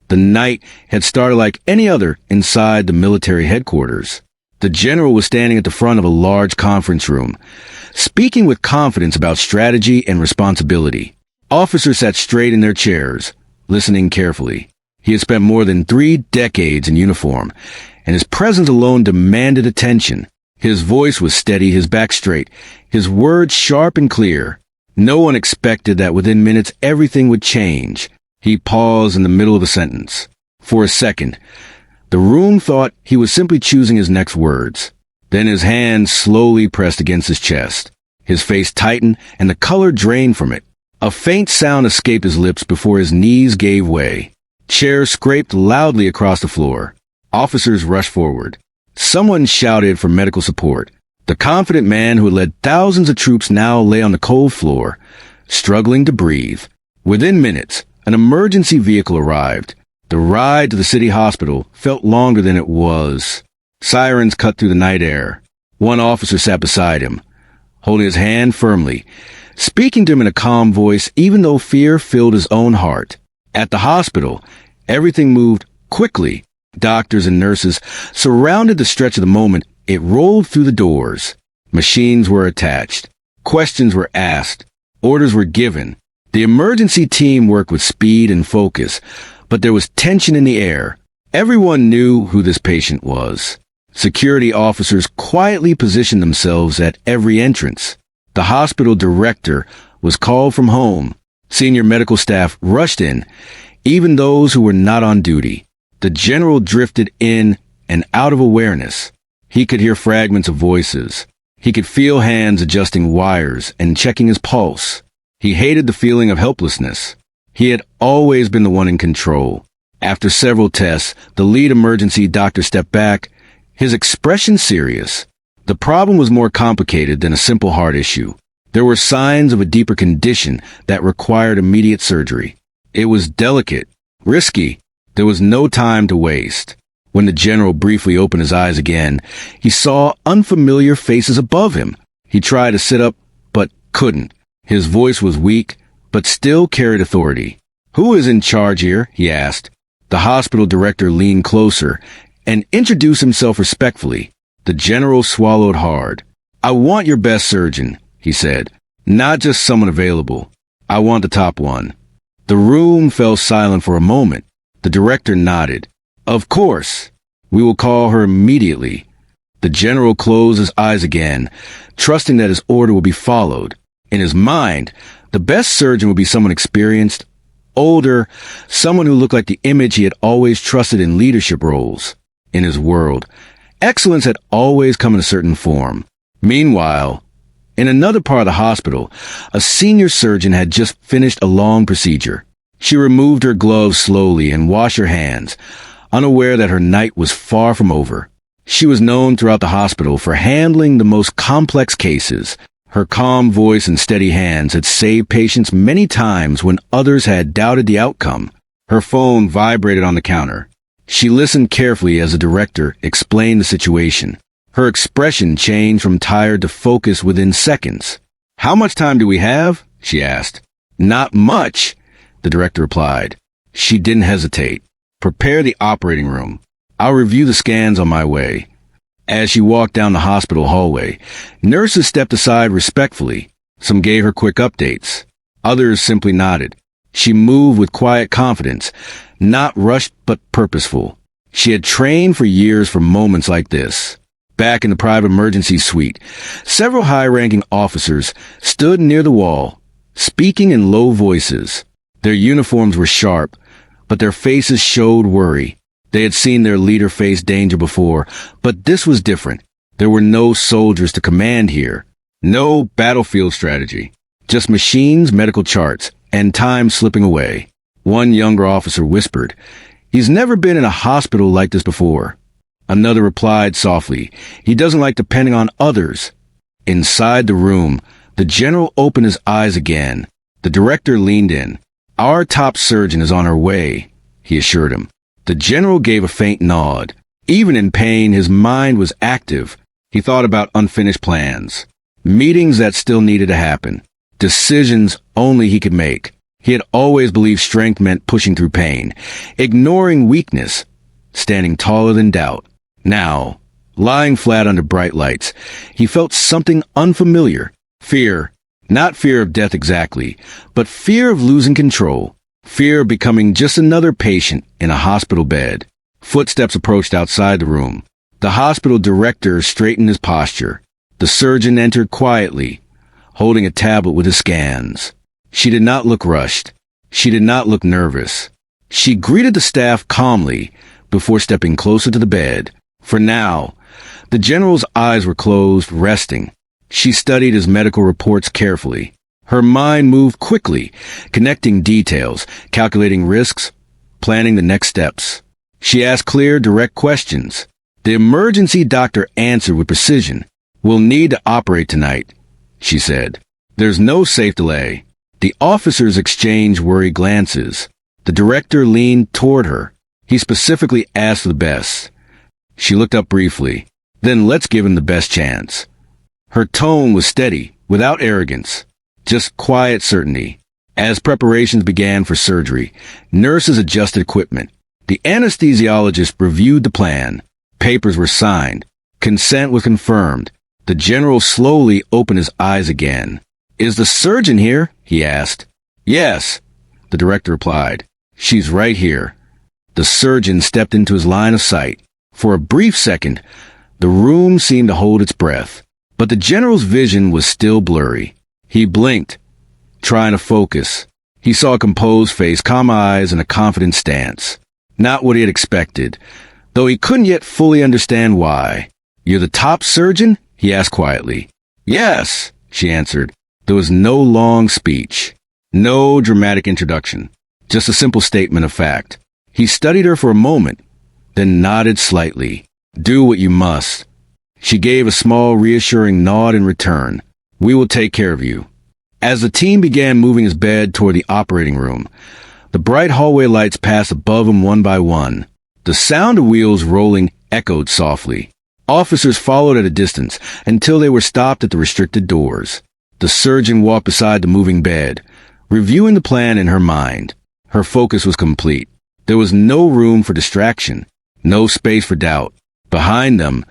The night had started like any other inside the military headquarters. The general was standing at the front of a large conference room, speaking with confidence about strategy and responsibility. Officers sat straight in their chairs, listening carefully. He had spent more than 3 decades in uniform, and his presence alone demanded attention. His voice was steady, his back straight, his words sharp and clear. No one expected that within minutes everything would change. He paused in the middle of a sentence. For a second, the room thought he was simply choosing his next words. Then his hand slowly pressed against his chest. His face tightened, and the color drained from it. A faint sound escaped his lips before his knees gave way. Chairs scraped loudly across the floor. Officers rushed forward. Someone shouted for medical support. The confident man who had led thousands of troops now lay on the cold floor, struggling to breathe. Within minutes, an emergency vehicle arrived. The ride to the city hospital felt longer than it was. Sirens cut through the night air. One officer sat beside him, holding his hand firmly, speaking to him in a calm voice even though fear filled his own heart. At the hospital, everything moved quickly. Doctors and nurses surrounded the stretch of the moment it rolled through the doors. Machines were attached. Questions were asked. Orders were given. The emergency team worked with speed and focus, but there was tension in the air. Everyone knew who this patient was. Security officers quietly positioned themselves at every entrance. The hospital director was called from home. Senior medical staff rushed in, even those who were not on duty. The general drifted in and out of awareness. He could hear fragments of voices. He could feel hands adjusting wires and checking his pulse. He hated the feeling of helplessness. He had always been the one in control. After several tests, the lead emergency doctor stepped back, his expression serious. The problem was more complicated than a simple heart issue. There were signs of a deeper condition that required immediate surgery. It was delicate, risky. There was no time to waste. When the general briefly opened his eyes again, he saw unfamiliar faces above him. He tried to sit up, but couldn't. His voice was weak, but still carried authority. "Who is in charge here?" he asked. The hospital director leaned closer and introduced himself respectfully. The general swallowed hard. "I want your best surgeon," he said. "Not just someone available. I want the top one." The room fell silent for a moment. The director nodded. "Of course. We will call her immediately." The general closed his eyes again, trusting that his order would be followed. In his mind, the best surgeon would be someone experienced, older, someone who looked like the image he had always trusted in leadership roles. In his world, excellence had always come in a certain form. Meanwhile, in another part of the hospital, a senior surgeon had just finished a long procedure. She removed her gloves slowly and washed her hands, unaware that her night was far from over. She was known throughout the hospital for handling the most complex cases. Her calm voice and steady hands had saved patients many times when others had doubted the outcome. Her phone vibrated on the counter. She listened carefully as the director explained the situation. Her expression changed from tired to focused within seconds. "How much time do we have?" she asked. "Not much," the director replied. She didn't hesitate. "Prepare the operating room. I'll review the scans on my way." As she walked down the hospital hallway, nurses stepped aside respectfully. Some gave her quick updates. Others simply nodded. She moved with quiet confidence, not rushed but purposeful. She had trained for years for moments like this. Back in the private emergency suite, several high-ranking officers stood near the wall, speaking in low voices. Their uniforms were sharp, but their faces showed worry. They had seen their leader face danger before, but this was different. There were no soldiers to command here. No battlefield strategy. Just machines, medical charts, and time slipping away. One younger officer whispered, "He's never been in a hospital like this before." Another replied softly, "He doesn't like depending on others." Inside the room, the general opened his eyes again. The director leaned in. "Our top surgeon is on her way," he assured him. The general gave a faint nod. Even in pain, his mind was active. He thought about unfinished plans, meetings that still needed to happen, decisions only he could make. He had always believed strength meant pushing through pain, ignoring weakness, standing taller than doubt. Now, lying flat under bright lights, he felt something unfamiliar. Fear. Not fear of death exactly, but fear of losing control. Fear of becoming just another patient in a hospital bed. Footsteps approached outside the room. The hospital director straightened his posture. The surgeon entered quietly, holding a tablet with his scans. She did not look rushed. She did not look nervous. She greeted the staff calmly before stepping closer to the bed. For now, the general's eyes were closed, resting. She studied his medical reports carefully. Her mind moved quickly, connecting details, calculating risks, planning the next steps. She asked clear, direct questions. The emergency doctor answered with precision. "We'll need to operate tonight," she said. "There's no safe delay." The officers exchanged worried glances. The director leaned toward her. He specifically asked for the best. She looked up briefly. "Then let's give him the best chance." Her tone was steady, without arrogance, just quiet certainty. As preparations began for surgery, nurses adjusted equipment. The anesthesiologist reviewed the plan. Papers were signed. Consent was confirmed. The general slowly opened his eyes again. "Is the surgeon here?" he asked. "Yes," the director replied. "She's right here." The surgeon stepped into his line of sight. For a brief second, the room seemed to hold its breath. But the general's vision was still blurry. He blinked, trying to focus. He saw a composed face, calm eyes, and a confident stance. Not what he had expected, though he couldn't yet fully understand why. "You're the top surgeon?" he asked quietly. "Yes," she answered. There was no long speech, no dramatic introduction, just a simple statement of fact. He studied her for a moment, then nodded slightly. "Do what you must." She gave a small, reassuring nod in return. "We will take care of you." As the team began moving his bed toward the operating room, the bright hallway lights passed above him one by one. The sound of wheels rolling echoed softly. Officers followed at a distance until they were stopped at the restricted doors. The surgeon walked beside the moving bed, reviewing the plan in her mind. Her focus was complete. There was no room for distraction, no space for doubt. Behind them,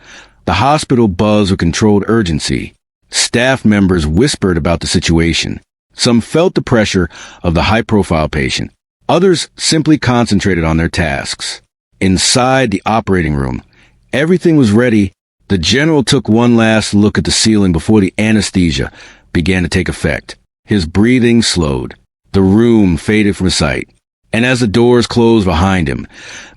the hospital buzzed with controlled urgency. Staff members whispered about the situation. Some felt the pressure of the high-profile patient. Others simply concentrated on their tasks. Inside the operating room, everything was ready. The general took one last look at the ceiling before the anesthesia began to take effect. His breathing slowed. The room faded from sight. And as the doors closed behind him,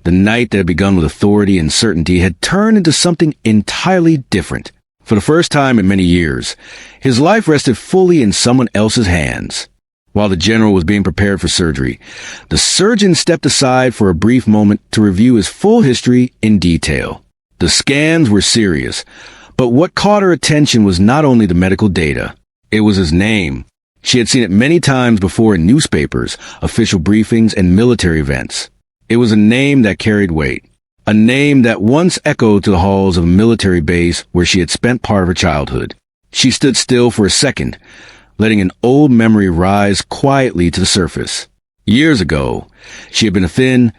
the night that had begun with authority and certainty had turned into something entirely different. For the first time in many years, his life rested fully in someone else's hands. While the general was being prepared for surgery, the surgeon stepped aside for a brief moment to review his full history in detail. The scans were serious, but what caught her attention was not only the medical data. It was his name. She had seen it many times before in newspapers, official briefings, and military events. It was a name that carried weight. A name that once echoed to the halls of a military base where she had spent part of her childhood. She stood still for a second, letting an old memory rise quietly to the surface. Years ago, she had been a thin,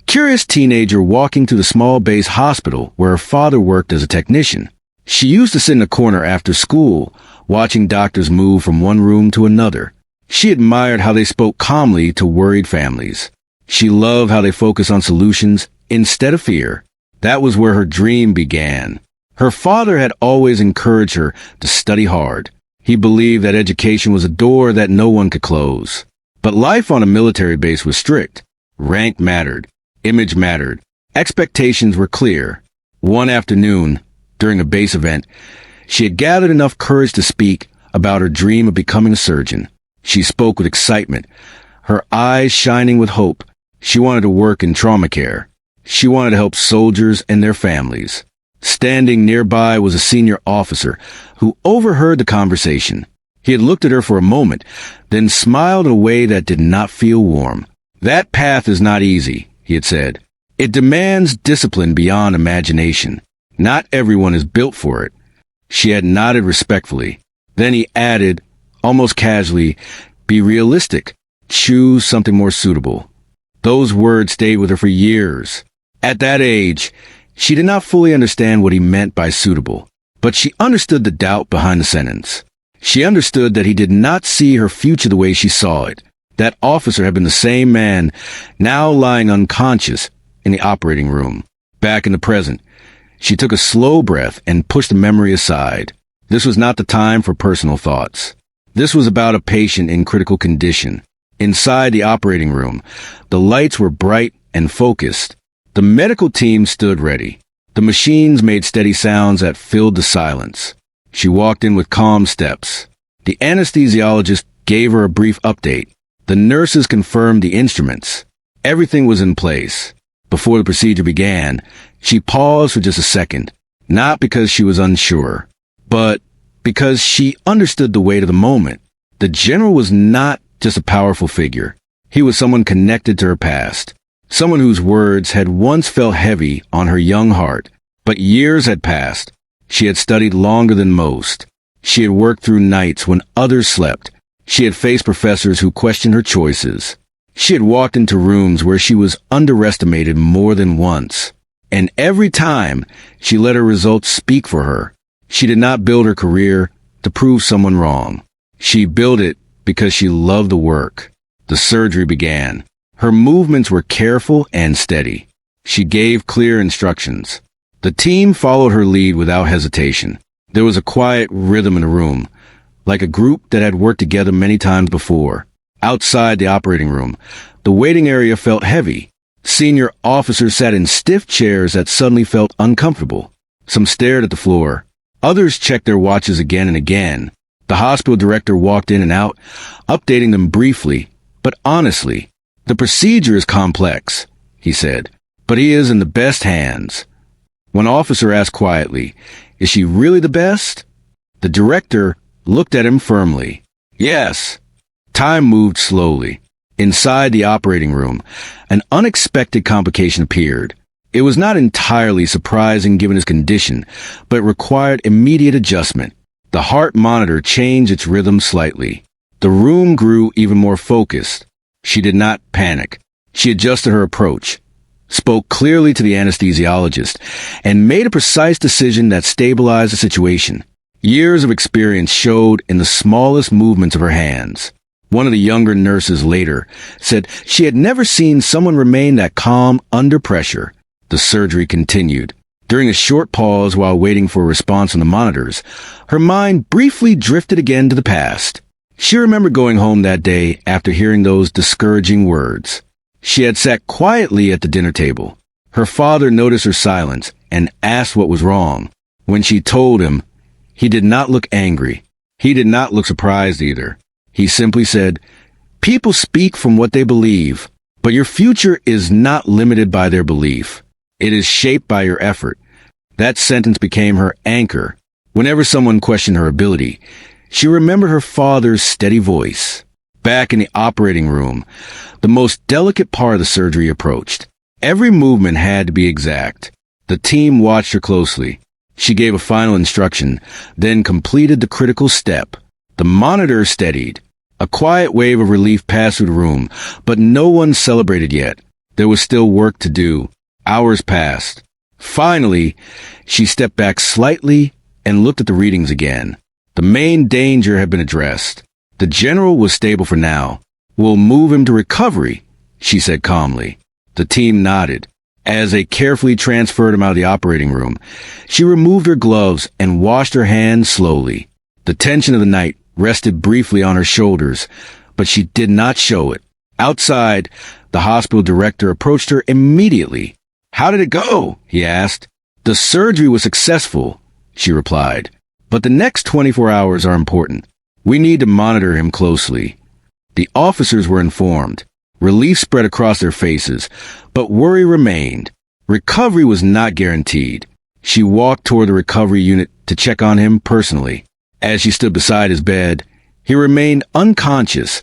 curious teenager walking to the small base hospital where her father worked as a technician. She used to sit in a corner after school, watching doctors move from one room to another. She admired how they spoke calmly to worried families. She loved how they focused on solutions instead of fear. That was where her dream began. Her father had always encouraged her to study hard. He believed that education was a door that no one could close. But life on a military base was strict. Rank mattered. Image mattered. Expectations were clear. One afternoon, during a base event, she had gathered enough courage to speak about her dream of becoming a surgeon. She spoke with excitement, her eyes shining with hope. She wanted to work in trauma care. She wanted to help soldiers and their families. Standing nearby was a senior officer who overheard the conversation. He had looked at her for a moment, then smiled in a way that did not feel warm. "That path is not easy," he had said. "It demands discipline beyond imagination. Not everyone is built for it." She had nodded respectfully. Then he added, almost casually, "Be realistic. Choose something more suitable. Those words stayed with her for years. At that age, she did not fully understand what he meant by suitable, but she understood the doubt behind the sentence. She understood that he did not see her future the way she saw it. That officer had been the same man, now lying unconscious in the operating room. Back in the present, she took a slow breath and pushed the memory aside. This was not the time for personal thoughts. This was about a patient in critical condition. Inside the operating room, the lights were bright and focused. The medical team stood ready. The machines made steady sounds that filled the silence. She walked in with calm steps. The anesthesiologist gave her a brief update. The nurses confirmed the instruments. Everything was in place. Before the procedure began, she paused for just a second, not because she was unsure, but because she understood the weight of the moment. The general was not just a powerful figure. He was someone connected to her past, someone whose words had once felt heavy on her young heart. But years had passed. She had studied longer than most. She had worked through nights when others slept. She had faced professors who questioned her choices. She had walked into rooms where she was underestimated more than once. And every time, she let her results speak for her. She did not build her career to prove someone wrong. She built it because she loved the work. The surgery began. Her movements were careful and steady. She gave clear instructions. The team followed her lead without hesitation. There was a quiet rhythm in the room, like a group that had worked together many times before. Outside the operating room, the waiting area felt heavy. Senior officers sat in stiff chairs that suddenly felt uncomfortable. Some stared at the floor. Others checked their watches again and again. The hospital director walked in and out, updating them briefly, but honestly. "The procedure is complex," he said, "but he is in the best hands." One officer asked quietly, "Is she really the best?" The director looked at him firmly. "Yes." Time moved slowly. Inside the operating room, an unexpected complication appeared. It was not entirely surprising given his condition, but required immediate adjustment. The heart monitor changed its rhythm slightly. The room grew even more focused. She did not panic. She adjusted her approach, spoke clearly to the anesthesiologist, and made a precise decision that stabilized the situation. Years of experience showed in the smallest movements of her hands. One of the younger nurses later said she had never seen someone remain that calm under pressure. The surgery continued. During a short pause while waiting for a response on the monitors, her mind briefly drifted again to the past. She remembered going home that day after hearing those discouraging words. She had sat quietly at the dinner table. Her father noticed her silence and asked what was wrong. When she told him, he did not look angry. He did not look surprised either. He simply said, "People speak from what they believe, but your future is not limited by their belief. It is shaped by your effort." That sentence became her anchor. Whenever someone questioned her ability, she remembered her father's steady voice. Back in the operating room, the most delicate part of the surgery approached. Every movement had to be exact. The team watched her closely. She gave a final instruction, then completed the critical step. The monitor steadied. A quiet wave of relief passed through the room, but no one celebrated yet. There was still work to do. Hours passed. Finally, she stepped back slightly and looked at the readings again. The main danger had been addressed. The general was stable for now. "We'll move him to recovery," she said calmly. The team nodded. As they carefully transferred him out of the operating room, she removed her gloves and washed her hands slowly. The tension of the night rested briefly on her shoulders, but she did not show it. Outside, the hospital director approached her immediately. "How did it go?" he asked. "The surgery was successful," she replied. "But the next 24 hours are important. We need to monitor him closely." The officers were informed. Relief spread across their faces, but worry remained. Recovery was not guaranteed. She walked toward the recovery unit to check on him personally. As she stood beside his bed, he remained unconscious,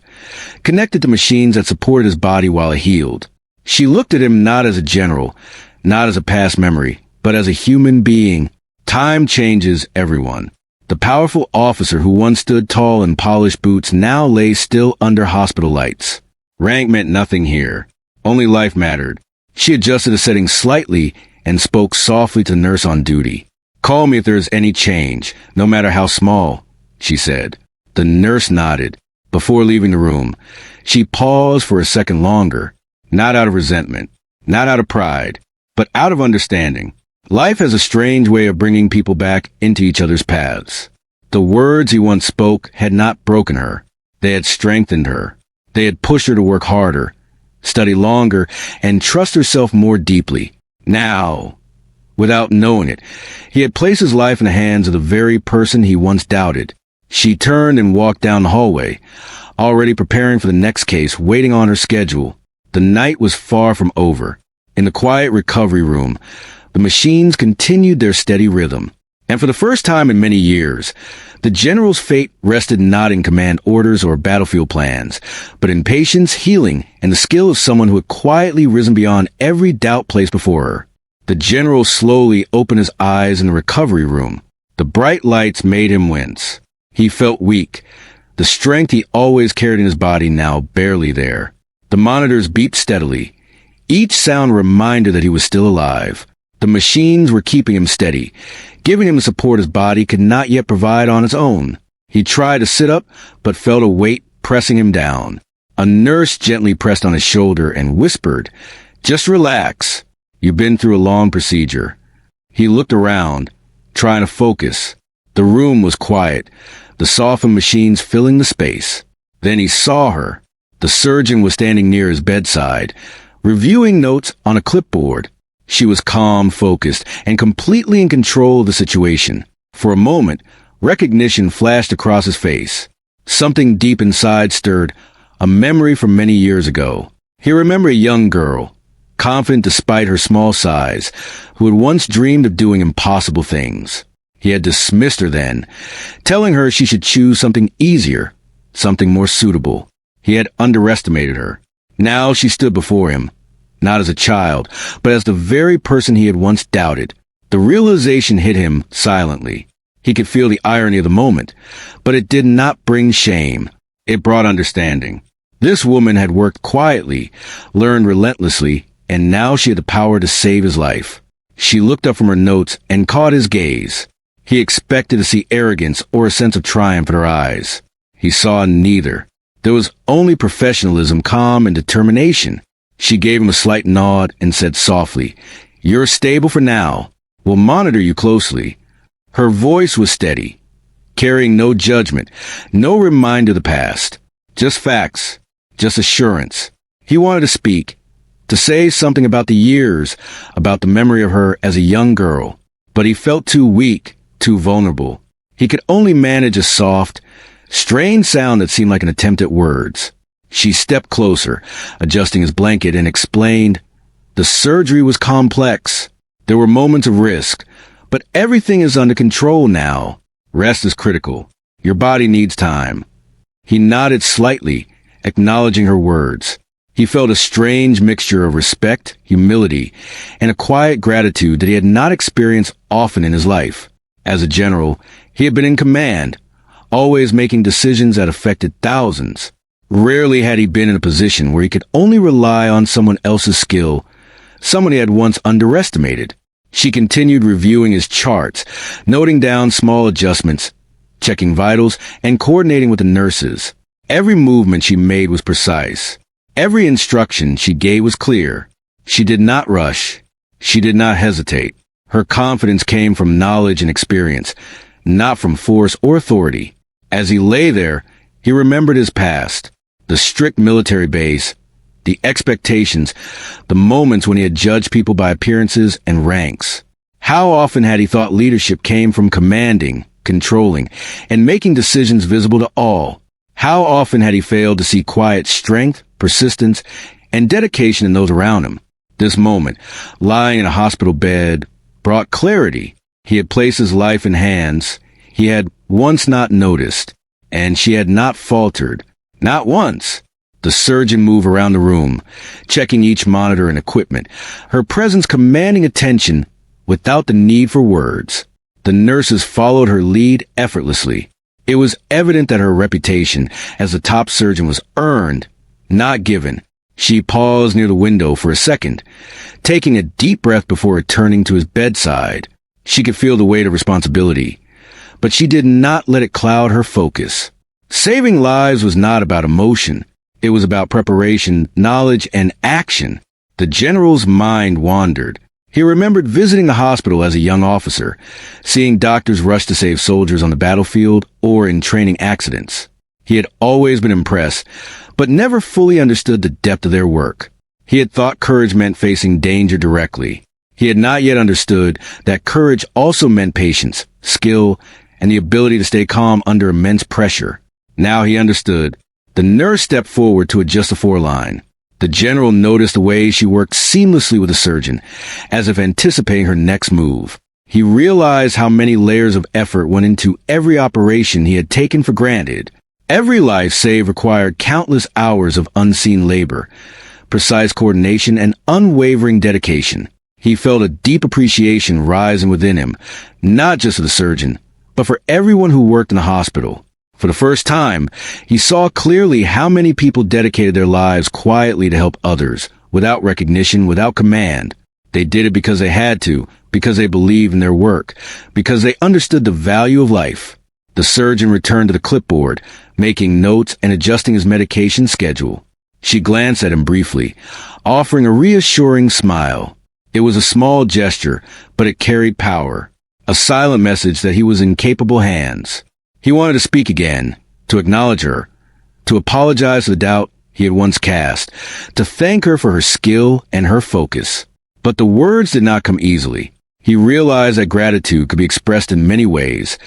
connected to machines that supported his body while it healed. She looked at him not as a general, not as a past memory, but as a human being. Time changes everyone. The powerful officer who once stood tall in polished boots now lay still under hospital lights. Rank meant nothing here. Only life mattered. She adjusted the settings slightly and spoke softly to the nurse on duty. "Call me if there is any change, no matter how small," she said. The nurse nodded. Before leaving the room, she paused for a second longer, not out of resentment, not out of pride, but out of understanding. Life has a strange way of bringing people back into each other's paths. The words he once spoke had not broken her. They had strengthened her. They had pushed her to work harder, study longer, and trust herself more deeply. Now, without knowing it, he had placed his life in the hands of the very person he once doubted. She turned and walked down the hallway, already preparing for the next case, waiting on her schedule. The night was far from over. In the quiet recovery room, the machines continued their steady rhythm. And for the first time in many years, the general's fate rested not in command orders or battlefield plans, but in patience, healing, and the skill of someone who had quietly risen beyond every doubt placed before her. The general slowly opened his eyes in the recovery room. The bright lights made him wince. He felt weak, the strength he always carried in his body now barely there. The monitors beeped steadily, each sound a reminder that he was still alive. The machines were keeping him steady, giving him the support his body could not yet provide on its own. He tried to sit up, but felt a weight pressing him down. A nurse gently pressed on his shoulder and whispered, "Just relax. You've been through a long procedure." He looked around, trying to focus. The room was quiet, the softened machines filling the space. Then he saw her. The surgeon was standing near his bedside, reviewing notes on a clipboard. She was calm, focused, and completely in control of the situation. For a moment, recognition flashed across his face. Something deep inside stirred, a memory from many years ago. He remembered a young girl, confident despite her small size, who had once dreamed of doing impossible things. He had dismissed her then, telling her she should choose something easier, something more suitable. He had underestimated her. Now she stood before him, not as a child, but as the very person he had once doubted. The realization hit him silently. He could feel the irony of the moment, but it did not bring shame. It brought understanding. This woman had worked quietly, learned relentlessly, and now she had the power to save his life. She looked up from her notes and caught his gaze. He expected to see arrogance or a sense of triumph in her eyes. He saw neither. There was only professionalism, calm, and determination. She gave him a slight nod and said softly, "You're stable for now. We'll monitor you closely." Her voice was steady, carrying no judgment, no reminder of the past. Just facts, just assurance. He wanted to speak, to say something about the years, about the memory of her as a young girl. But he felt too weak, too vulnerable. He could only manage a soft, strained sound that seemed like an attempt at words. She stepped closer, adjusting his blanket, and explained, "The surgery was complex. There were moments of risk, but everything is under control now. Rest is critical. Your body needs time." He nodded slightly, acknowledging her words. He felt a strange mixture of respect, humility, and a quiet gratitude that he had not experienced often in his life. As a general, he had been in command, always making decisions that affected thousands. Rarely had he been in a position where he could only rely on someone else's skill, someone he had once underestimated. She continued reviewing his charts, noting down small adjustments, checking vitals, and coordinating with the nurses. Every movement she made was precise. Every instruction she gave was clear. She did not rush. She did not hesitate. Her confidence came from knowledge and experience, not from force or authority. As he lay there, he remembered his past, the strict military base, the expectations, the moments when he had judged people by appearances and ranks. How often had he thought leadership came from commanding, controlling, and making decisions visible to all? How often had he failed to see quiet strength, persistence, and dedication in those around him? This moment, lying in a hospital bed, brought clarity. He had placed his life in hands he had once not noticed, and she had not faltered, not once. The surgeon moved around the room, checking each monitor and equipment, her presence commanding attention without the need for words. The nurses followed her lead effortlessly. It was evident that her reputation as the top surgeon was earned, not given. She paused near the window for a second, taking a deep breath before returning to his bedside. She could feel the weight of responsibility, but she did not let it cloud her focus. Saving lives was not about emotion. It was about preparation, knowledge, and action. The general's mind wandered. He remembered visiting the hospital as a young officer, seeing doctors rush to save soldiers on the battlefield or in training accidents. He had always been impressed, but never fully understood the depth of their work. He had thought courage meant facing danger directly. He had not yet understood that courage also meant patience, skill, and the ability to stay calm under immense pressure. Now he understood. The nurse stepped forward to adjust the foreline. The general noticed the way she worked seamlessly with the surgeon, as if anticipating her next move. He realized how many layers of effort went into every operation he had taken for granted. Every life saved required countless hours of unseen labor, precise coordination, and unwavering dedication. He felt a deep appreciation rising within him, not just for the surgeon, but for everyone who worked in the hospital. For the first time, he saw clearly how many people dedicated their lives quietly to help others, without recognition, without command. They did it because they had to, because they believed in their work, because they understood the value of life. The surgeon returned to the clipboard, making notes and adjusting his medication schedule. She glanced at him briefly, offering a reassuring smile. It was a small gesture, but it carried power, a silent message that he was in capable hands. He wanted to speak again, to acknowledge her, to apologize for the doubt he had once cast, to thank her for her skill and her focus. But the words did not come easily. He realized that gratitude could be expressed in many ways,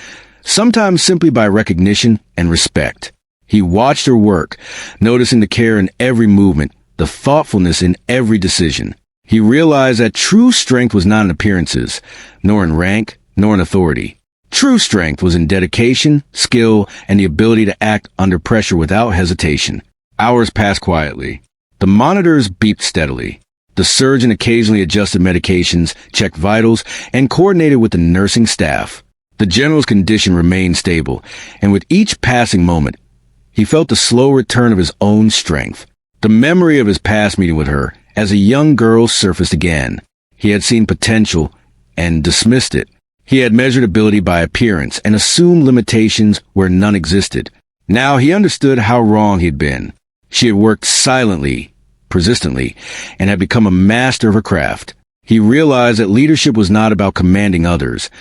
sometimes simply by recognition and respect. He watched her work, noticing the care in every movement, the thoughtfulness in every decision. He realized that true strength was not in appearances, nor in rank, nor in authority. True strength was in dedication, skill, and the ability to act under pressure without hesitation. Hours passed quietly. The monitors beeped steadily. The surgeon occasionally adjusted medications, checked vitals, and coordinated with the nursing staff. The general's condition remained stable, and with each passing moment, he felt the slow return of his own strength. The memory of his past meeting with her, as a young girl, surfaced again. He had seen potential and dismissed it. He had measured ability by appearance and assumed limitations where none existed. Now he understood how wrong he'd been. She had worked silently, persistently, and had become a master of her craft. He realized that leadership was not about commanding others,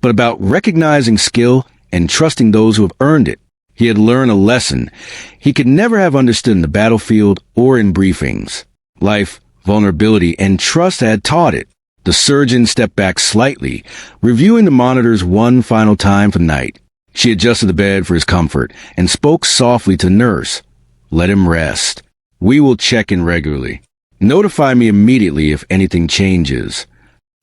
but about recognizing skill and trusting those who have earned it. He had learned a lesson he could never have understood in the battlefield or in briefings. Life, vulnerability, and trust had taught it. The surgeon stepped back slightly, reviewing the monitors one final time for the night. She adjusted the bed for his comfort and spoke softly to the nurse. "Let him rest. We will check in regularly. Notify me immediately if anything changes."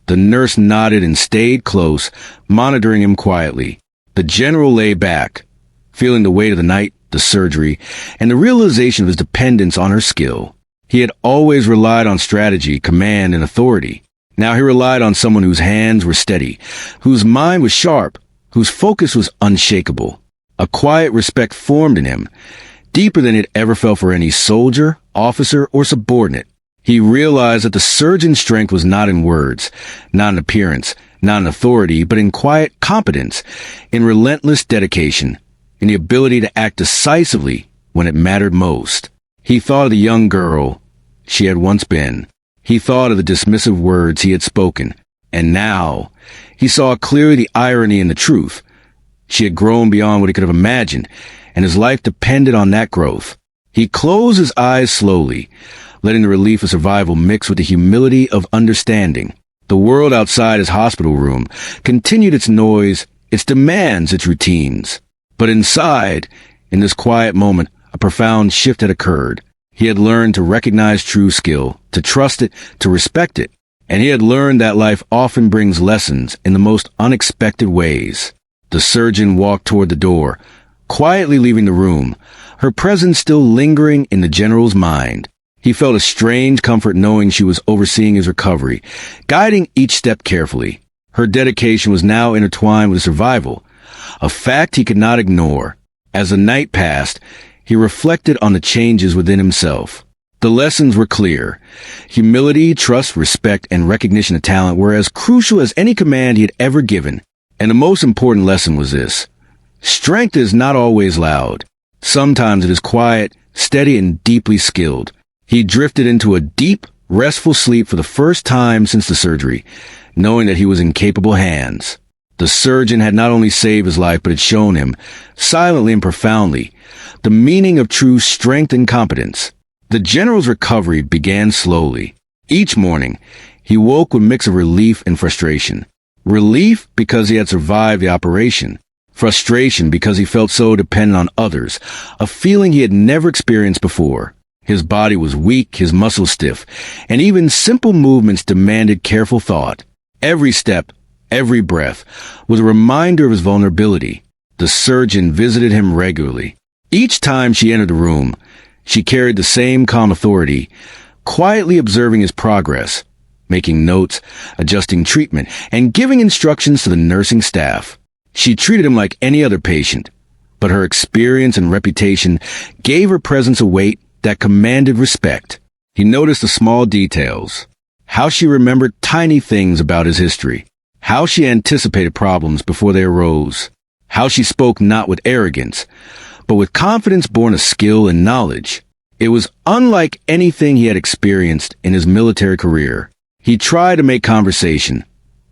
The nurse nodded and stayed close, monitoring him quietly. The general lay back, feeling the weight of the night, the surgery, and the realization of his dependence on her skill. He had always relied on strategy, command, and authority. Now he relied on someone whose hands were steady, whose mind was sharp, whose focus was unshakable. A quiet respect formed in him, deeper than it ever felt for any soldier, officer, or subordinate. He realized that the surgeon's strength was not in words, not in appearance, not in authority, but in quiet competence, in relentless dedication, in the ability to act decisively when it mattered most. He thought of the young girl she had once been. He thought of the dismissive words he had spoken, and now he saw clearly the irony and the truth. She had grown beyond what he could have imagined, and his life depended on that growth. He closed his eyes slowly, letting the relief of survival mix with the humility of understanding. The world outside his hospital room continued its noise, its demands, its routines. But inside, in this quiet moment, a profound shift had occurred. He had learned to recognize true skill, to trust it, to respect it. And he had learned that life often brings lessons in the most unexpected ways. The surgeon walked toward the door, quietly leaving the room, her presence still lingering in the general's mind. He felt a strange comfort knowing she was overseeing his recovery, guiding each step carefully. Her dedication was now intertwined with his survival, a fact he could not ignore. As the night passed, He reflected on the changes within himself. The lessons were clear. Humility, trust, respect, and recognition of talent were as crucial as any command he had ever given. And the most important lesson was this: strength is not always loud. Sometimes it is quiet, steady, and deeply skilled. He drifted into a deep, restful sleep for the first time since the surgery, knowing that he was in capable hands. The surgeon had not only saved his life, but had shown him, silently and profoundly, the meaning of true strength and competence. The general's recovery began slowly. Each morning, he woke with a mix of relief and frustration. Relief because he had survived the operation. Frustration because he felt so dependent on others, a feeling he had never experienced before. His body was weak, his muscles stiff, and even simple movements demanded careful thought. Every step, every breath, was a reminder of his vulnerability. The surgeon visited him regularly. Each time she entered the room, she carried the same calm authority, quietly observing his progress, making notes, adjusting treatment, and giving instructions to the nursing staff. She treated him like any other patient, but her experience and reputation gave her presence a weight that commanded respect. He noticed the small details, how she remembered tiny things about his history, how she anticipated problems before they arose, how she spoke not with arrogance, but with confidence born of skill and knowledge. It was unlike anything he had experienced in his military career. He tried to make conversation,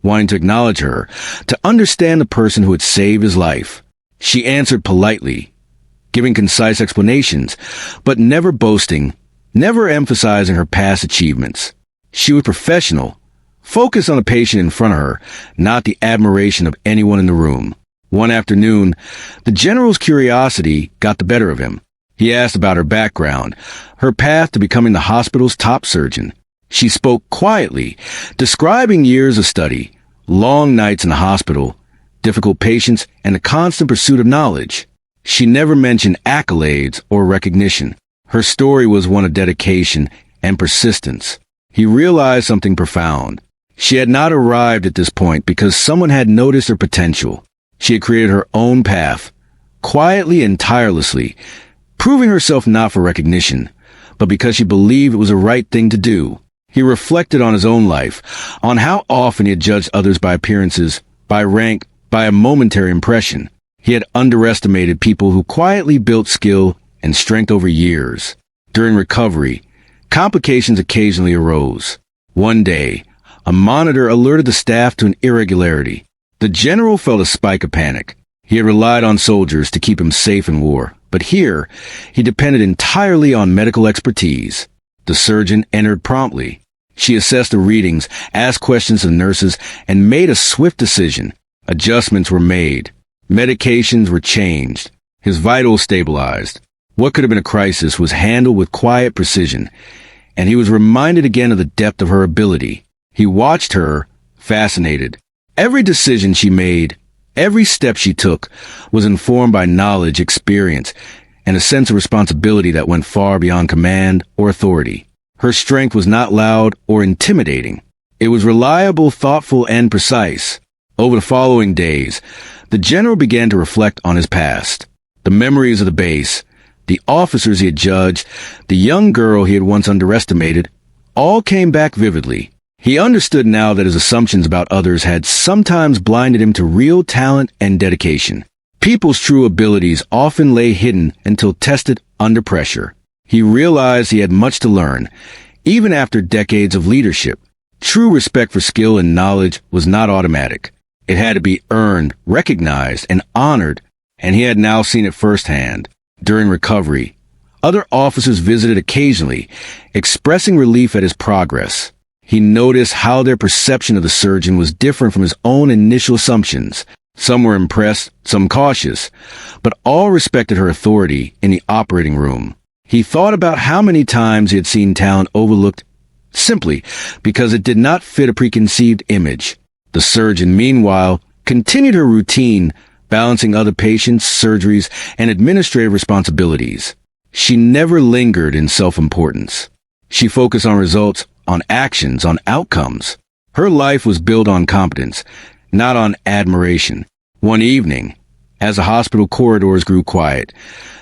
wanting to acknowledge her, to understand the person who had saved his life. She answered politely, giving concise explanations, but never boasting, never emphasizing her past achievements. She was professional, focused on the patient in front of her, not the admiration of anyone in the room. One afternoon, the general's curiosity got the better of him. He asked about her background, her path to becoming the hospital's top surgeon. She spoke quietly, describing years of study, long nights in the hospital, difficult patients, and the constant pursuit of knowledge. She never mentioned accolades or recognition. Her story was one of dedication and persistence. He realized something profound. She had not arrived at this point because someone had noticed her potential. She had created her own path, quietly and tirelessly, proving herself not for recognition, but because she believed it was the right thing to do. He reflected on his own life, on how often he had judged others by appearances, by rank, by a momentary impression. He had underestimated people who quietly built skill and strength over years. During recovery, complications occasionally arose. One day, a monitor alerted the staff to an irregularity. The general felt a spike of panic. He had relied on soldiers to keep him safe in war, but here, he depended entirely on medical expertise. The surgeon entered promptly. She assessed the readings, asked questions to the nurses, and made a swift decision. Adjustments were made. Medications were changed. His vitals stabilized. What could have been a crisis was handled with quiet precision, and he was reminded again of the depth of her ability. He watched her, fascinated. Every decision she made, every step she took, was informed by knowledge, experience, and a sense of responsibility that went far beyond command or authority. Her strength was not loud or intimidating. It was reliable, thoughtful, and precise. Over the following days, the general began to reflect on his past. The memories of the base, the officers he had judged, the young girl he had once underestimated, all came back vividly. He understood now that his assumptions about others had sometimes blinded him to real talent and dedication. People's true abilities often lay hidden until tested under pressure. He realized he had much to learn, even after decades of leadership. True respect for skill and knowledge was not automatic. It had to be earned, recognized, and honored, and he had now seen it firsthand. During recovery, other officers visited occasionally, expressing relief at his progress. He noticed how their perception of the surgeon was different from his own initial assumptions. Some were impressed, some cautious, but all respected her authority in the operating room. He thought about how many times he had seen talent overlooked simply because it did not fit a preconceived image. The surgeon, meanwhile, continued her routine, balancing other patients, surgeries, and administrative responsibilities. She never lingered in self-importance. She focused on results, on actions, on outcomes. Her life was built on competence, not on admiration. One evening, As the hospital corridors grew quiet,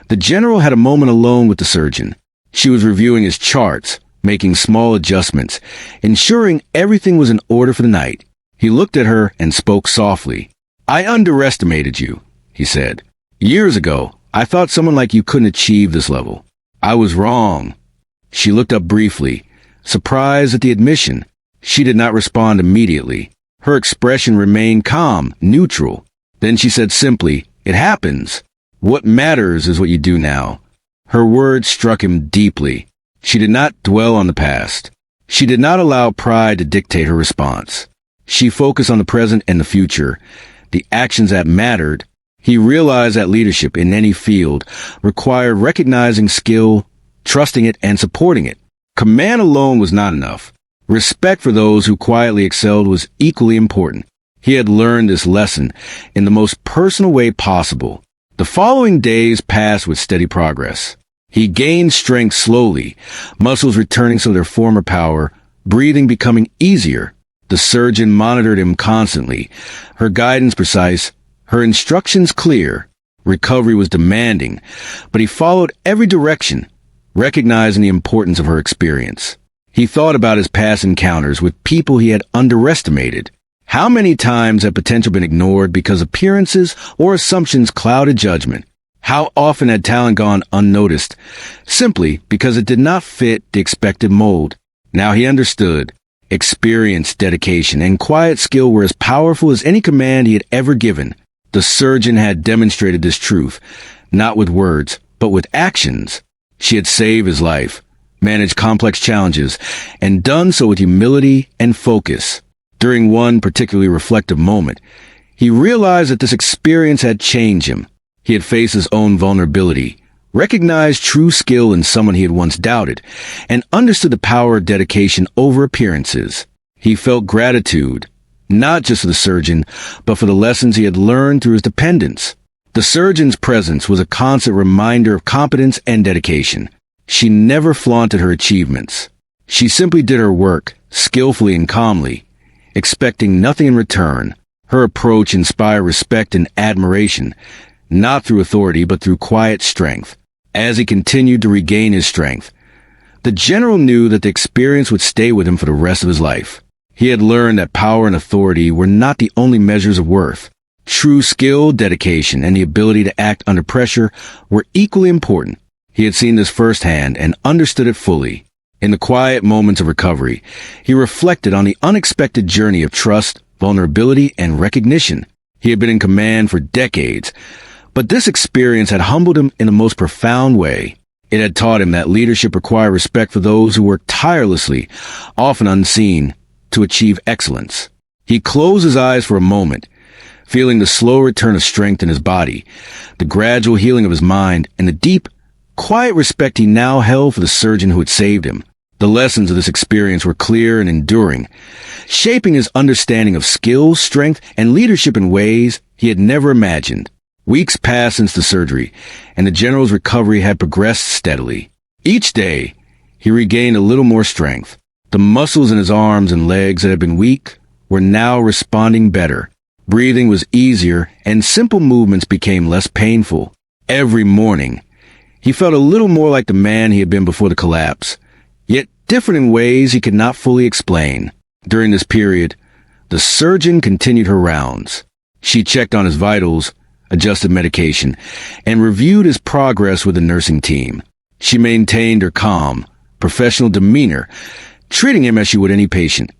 the general had a moment alone with the surgeon. She was reviewing his charts, making small adjustments, ensuring everything was in order for the night. He looked at her and spoke softly. "I underestimated you," he said. "Years ago, I thought someone like you couldn't achieve this level. I was wrong." She looked up briefly, surprised at the admission. She did not respond immediately. Her expression remained calm, neutral. Then she said simply, "It happens. What matters is what you do now." Her words struck him deeply. She did not dwell on the past. She did not allow pride to dictate her response. She focused on the present and the future, the actions that mattered. He realized that leadership in any field required recognizing skill, trusting it, and supporting it. Command alone was not enough. Respect for those who quietly excelled was equally important. He had learned this lesson in the most personal way possible. The following days passed with steady progress. He gained strength slowly, muscles returning to their former power, breathing becoming easier. The surgeon monitored him constantly, her guidance precise, her instructions clear. Recovery was demanding, but he followed every direction, recognizing the importance of her experience. He thought about his past encounters with people he had underestimated. How many times had potential been ignored because appearances or assumptions clouded judgment? How often had talent gone unnoticed, simply because it did not fit the expected mold? Now he understood. Experience, dedication, and quiet skill were as powerful as any command he had ever given. The surgeon had demonstrated this truth, not with words, but with actions. She had saved his life, managed complex challenges, and done so with humility and focus. During one particularly reflective moment, he realized that this experience had changed him. He had faced his own vulnerability, recognized true skill in someone he had once doubted, and understood the power of dedication over appearances. He felt gratitude, not just for the surgeon, but for the lessons he had learned through his dependents. The surgeon's presence was a constant reminder of competence and dedication. She never flaunted her achievements. She simply did her work, skillfully and calmly, expecting nothing in return. Her approach inspired respect and admiration, not through authority but through quiet strength. As he continued to regain his strength, the general knew that the experience would stay with him for the rest of his life. He had learned that power and authority were not the only measures of worth. True skill, dedication, and the ability to act under pressure were equally important. He had seen this firsthand and understood it fully. In the quiet moments of recovery, he reflected on the unexpected journey of trust, vulnerability, and recognition. He had been in command for decades, but this experience had humbled him in the most profound way. It had taught him that leadership required respect for those who work tirelessly, often unseen, to achieve excellence. He closed his eyes for a moment, feeling the slow return of strength in his body, the gradual healing of his mind, and the deep, quiet respect he now held for the surgeon who had saved him. The lessons of this experience were clear and enduring, shaping his understanding of skill, strength, and leadership in ways he had never imagined. Weeks passed since the surgery, and the general's recovery had progressed steadily. Each day, he regained a little more strength. The muscles in his arms and legs that had been weak were now responding better. Breathing was easier, and simple movements became less painful. Every morning, he felt a little more like the man he had been before the collapse, yet different in ways he could not fully explain. During this period, the surgeon continued her rounds. She checked on his vitals, adjusted medication, and reviewed his progress with the nursing team. She maintained her calm, professional demeanor, treating him as she would any patient,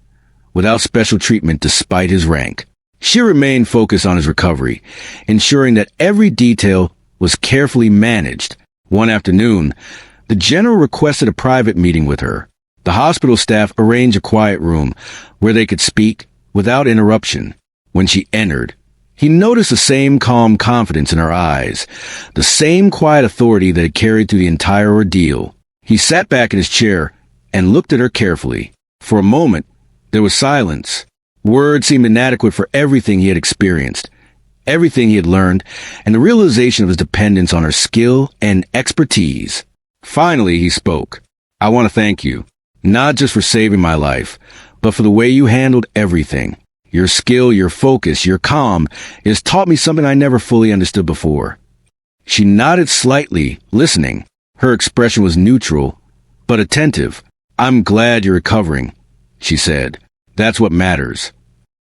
without special treatment despite his rank. She remained focused on his recovery, ensuring that every detail was carefully managed. One afternoon, the general requested a private meeting with her. The hospital staff arranged a quiet room where they could speak without interruption. When she entered, he noticed the same calm confidence in her eyes, the same quiet authority that had carried through the entire ordeal. He sat back in his chair and looked at her carefully. For a moment, there was silence. Words seemed inadequate for everything he had experienced, everything he had learned, and the realization of his dependence on her skill and expertise. Finally, he spoke. "I want to thank you, not just for saving my life, but for the way you handled everything." Your skill, your focus, your calm has taught me something I never fully understood before." She nodded slightly, listening. Her expression was neutral, but attentive. "I'm glad you're recovering," she said. "That's what matters."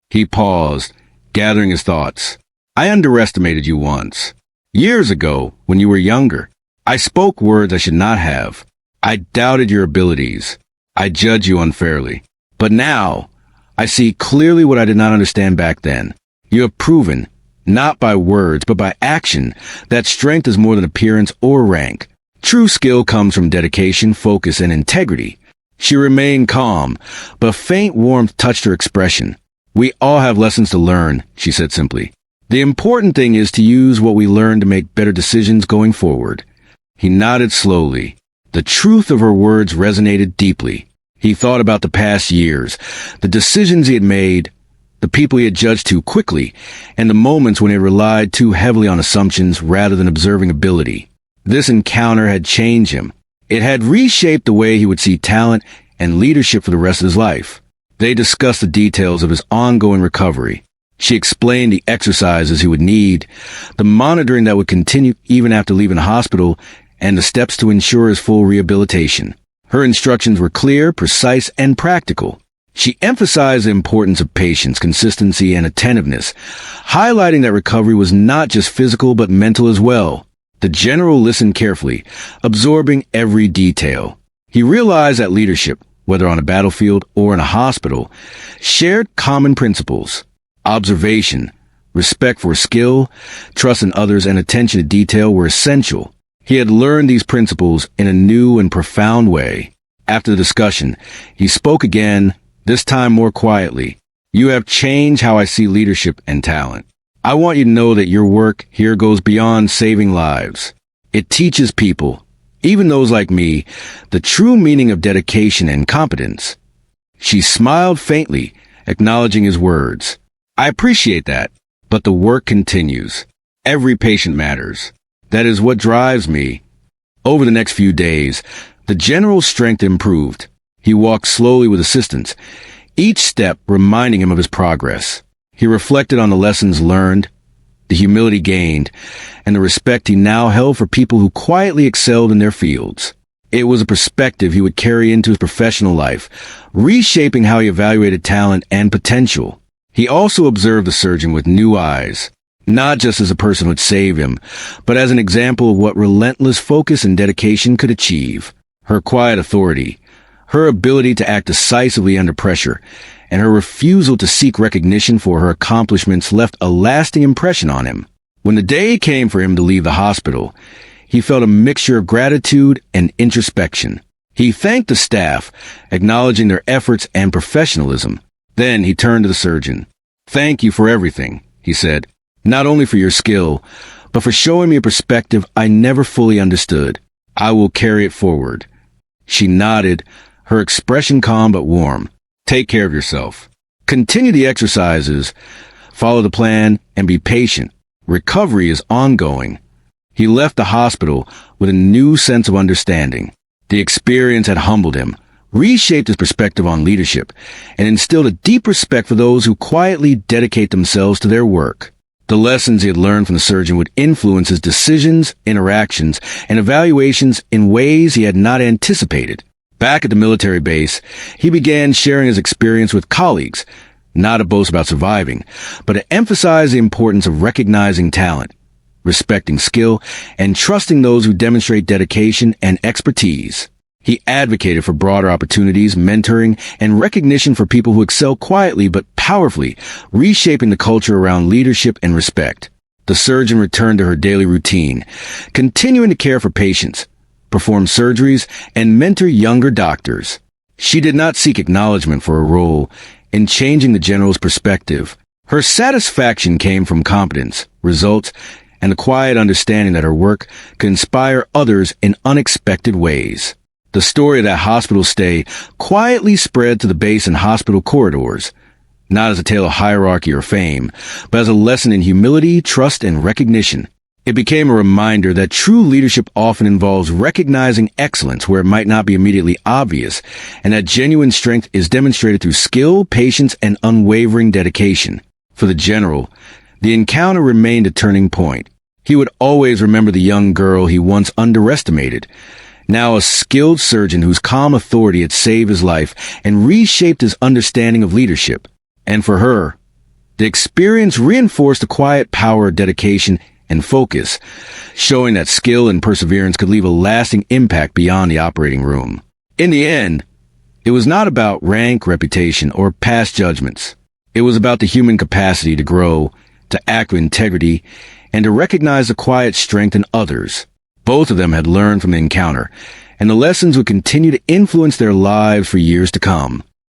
He paused, gathering his thoughts. "I underestimated you once. Years ago, when you were younger, I spoke words I should not have. I doubted your abilities. I judged you unfairly. But now, I see clearly what I did not understand back then. You have proven, not by words, but by action, that strength is more than appearance or rank. True skill comes from dedication, focus, and integrity." She remained calm, but faint warmth touched her expression. "We all have lessons to learn," she said simply. "The important thing is to use what we learn to make better decisions going forward." He nodded slowly. The truth of her words resonated deeply. He thought about the past years, the decisions he had made, the people he had judged too quickly, and the moments when he relied too heavily on assumptions rather than observing ability. This encounter had changed him. It had reshaped the way he would see talent and leadership for the rest of his life. They discussed the details of his ongoing recovery. She explained the exercises he would need, the monitoring that would continue even after leaving the hospital, and the steps to ensure his full rehabilitation. Her instructions were clear, precise, and practical. She emphasized the importance of patience, consistency, and attentiveness, highlighting that recovery was not just physical but mental as well. The general listened carefully, absorbing every detail. He realized that leadership, whether on a battlefield or in a hospital, shared common principles. Observation, respect for skill, trust in others, and attention to detail were essential. He had learned these principles in a new and profound way. After the discussion, he spoke again, this time more quietly. "You have changed how I see leadership and talent. I want you to know that your work here goes beyond saving lives. It teaches people, even those like me, the true meaning of dedication and competence." She smiled faintly, acknowledging his words. "I appreciate that, but the work continues. Every patient matters. That is what drives me." Over the next few days, the general's strength improved. He walked slowly with assistance, each step reminding him of his progress. He reflected on the lessons learned, the humility gained, and the respect he now held for people who quietly excelled in their fields. It was a perspective he would carry into his professional life, reshaping how he evaluated talent and potential. He also observed the surgeon with new eyes, not just as a person who would save him, but as an example of what relentless focus and dedication could achieve. Her quiet authority, her ability to act decisively under pressure, and her refusal to seek recognition for her accomplishments left a lasting impression on him. When the day came for him to leave the hospital, he felt a mixture of gratitude and introspection. He thanked the staff, acknowledging their efforts and professionalism. Then he turned to the surgeon. "Thank you for everything," he said. "Not only for your skill, but for showing me a perspective I never fully understood. I will carry it forward." She nodded, her expression calm but warm. "Take care of yourself. Continue the exercises, follow the plan, and be patient. Recovery is ongoing." He left the hospital with a new sense of understanding. The experience had humbled him, reshaped his perspective on leadership, and instilled a deep respect for those who quietly dedicate themselves to their work. The lessons he had learned from the surgeon would influence his decisions, interactions, and evaluations in ways he had not anticipated. Back at the military base, he began sharing his experience with colleagues, not to boast about surviving, but to emphasize the importance of recognizing talent, respecting skill, and trusting those who demonstrate dedication and expertise. He advocated for broader opportunities, mentoring, and recognition for people who excel quietly but powerfully, reshaping the culture around leadership and respect. The surgeon returned to her daily routine, continuing to care for patients, perform surgeries, and mentor younger doctors. She did not seek acknowledgement for her role in changing the general's perspective. Her satisfaction came from competence, results, and the quiet understanding that her work could inspire others in unexpected ways. The story of that hospital stay quietly spread to the base and hospital corridors, not as a tale of hierarchy or fame, but as a lesson in humility, trust, and recognition. It became a reminder that true leadership often involves recognizing excellence where it might not be immediately obvious, and that genuine strength is demonstrated through skill, patience, and unwavering dedication. For the general, the encounter remained a turning point. He would always remember the young girl he once underestimated, now a skilled surgeon whose calm authority had saved his life and reshaped his understanding of leadership. And for her, the experience reinforced the quiet power of dedication and focus, showing that skill and perseverance could leave a lasting impact beyond the operating room. In the end, it was not about rank, reputation, or past judgments. It was about the human capacity to grow, to act with integrity, and to recognize the quiet strength in others. Both of them had learned from the encounter, and the lessons would continue to influence their lives for years to come.